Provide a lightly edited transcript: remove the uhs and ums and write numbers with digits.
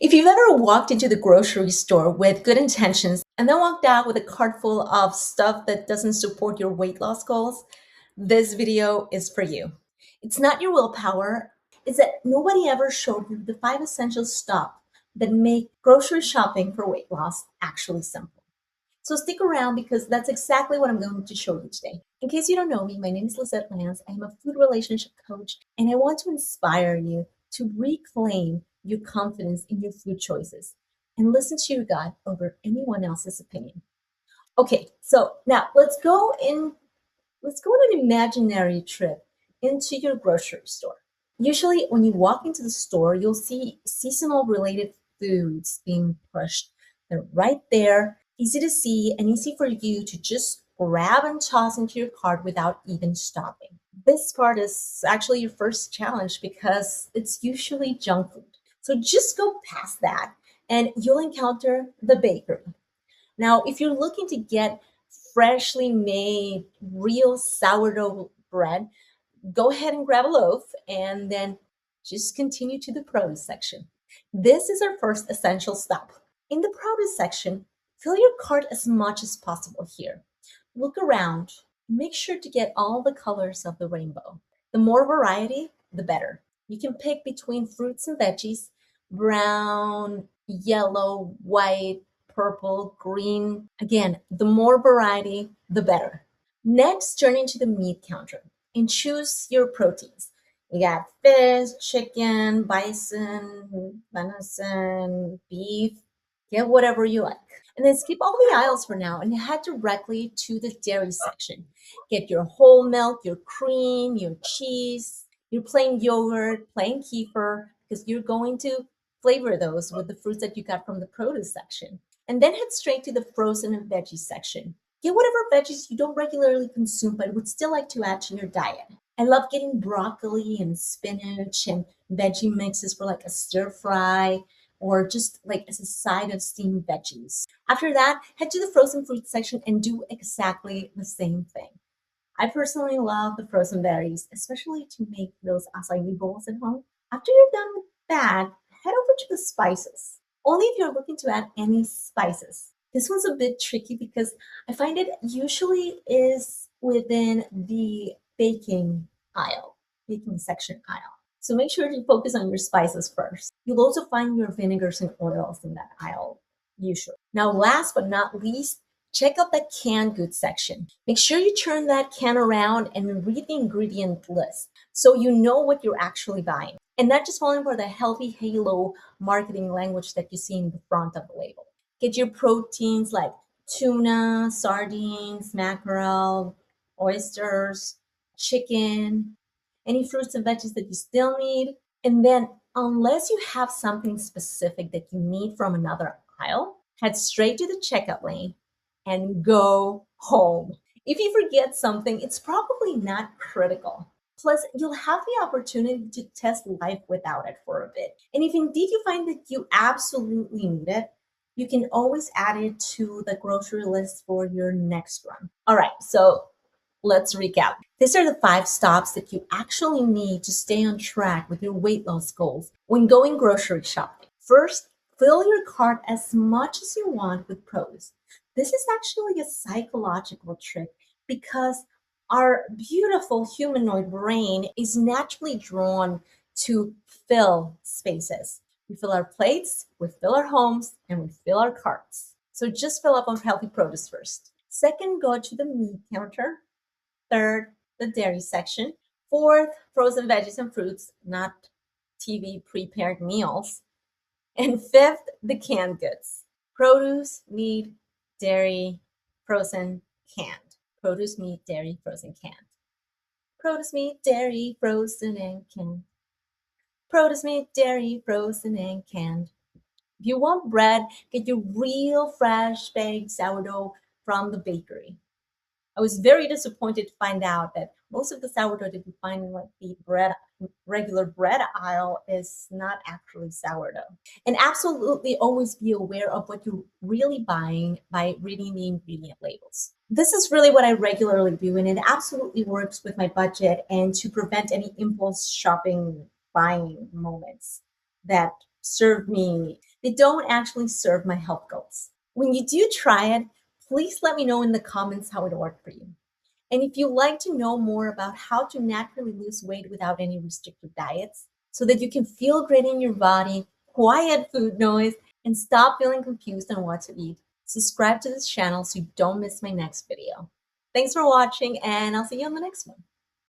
If you've ever walked into the grocery store with good intentions and then walked out with a cart full of stuff that doesn't support your weight loss goals, this video is for you. It's not your willpower, it's that nobody ever showed you the 5 essential stuff that make grocery shopping for weight loss actually simple. So stick around because that's exactly what I'm going to show you today. In case you don't know me, my name is Lizette Lance. I'm a food relationship coach, and I want to inspire you to reclaim your confidence in your food choices and listen to your gut over anyone else's opinion. Okay, so now let's go on an imaginary trip into your grocery store. Usually when you walk into the store, you'll see seasonal related foods being pushed. They're right there, easy to see and easy for you to just grab and toss into your cart without even stopping. This part is actually your first challenge because it's usually junk food. So just go past that and you'll encounter the bakery. Now, if you're looking to get freshly made real sourdough bread, go ahead and grab a loaf and then just continue to the produce section. This is our first essential stop. In the produce section, fill your cart as much as possible here. Look around, make sure to get all the colors of the rainbow. The more variety, the better. You can pick between fruits and veggies, brown, yellow, white, purple, green. Again, the more variety, the better. Next, turn into the meat counter and choose your proteins. You got fish, chicken, bison, venison, beef, get whatever you like. And then skip all the aisles for now and head directly to the dairy section. Get your whole milk, your cream, your cheese, your plain yogurt, plain kefir, because you're going to flavor those with the fruits that you got from the produce section. And then head straight to the frozen and veggie section. Get whatever veggies you don't regularly consume but would still like to add to your diet. I love getting broccoli and spinach and veggie mixes for like a stir fry or just like as a side of steamed veggies. After that, head to the frozen fruit section and do exactly the same thing. I personally love the frozen berries, especially to make those acai bowls at home. After you're done with that, head over to the spices. Only if you're looking to add any spices. This one's a bit tricky because I find it usually is within the baking section aisle. So make sure to focus on your spices first. You'll also find your vinegars and oils in that aisle, usually. Now, last but not least, check out the canned goods section. Make sure you turn that can around and read the ingredient list so you know what you're actually buying. And not just falling for the healthy halo marketing language that you see in the front of the label. Get your proteins like tuna, sardines, mackerel, oysters, chicken, any fruits and veggies that you still need. And then, unless you have something specific that you need from another aisle, head straight to the checkout lane and go home. If you forget something, it's probably not critical. Plus, you'll have the opportunity to test life without it for a bit. And if indeed you find that you absolutely need it, you can always add it to the grocery list for your next run. All right, so let's recap. These are the 5 stops that you actually need to stay on track with your weight loss goals when going grocery shopping. First, fill your cart as much as you want with produce. This is actually a psychological trick because our beautiful humanoid brain is naturally drawn to fill spaces. We fill our plates, we fill our homes, and we fill our carts. So just fill up on healthy produce first. Second, go to the meat counter. Third, the dairy section. Fourth, frozen veggies and fruits, not TV prepared meals. And fifth, the canned goods. Produce, meat, dairy, frozen, canned. Produce, meat, dairy, frozen, canned. Produce, meat, dairy, frozen, and canned. Produce, meat, dairy, frozen, and canned. If you want bread, get your real fresh baked sourdough from the bakery. I was very disappointed to find out that most of the sourdough that you find in like the regular bread aisle is not actually sourdough. And absolutely always be aware of what you're really buying by reading the ingredient labels. This is really what I regularly do, and it absolutely works with my budget and to prevent any impulse shopping buying moments that serve me. They don't actually serve my health goals. When you do try it, please let me know in the comments how it worked for you. And if you'd like to know more about how to naturally lose weight without any restrictive diets so that you can feel great in your body, quiet food noise, and stop feeling confused on what to eat, subscribe to this channel so you don't miss my next video. Thanks for watching, and I'll see you on the next one.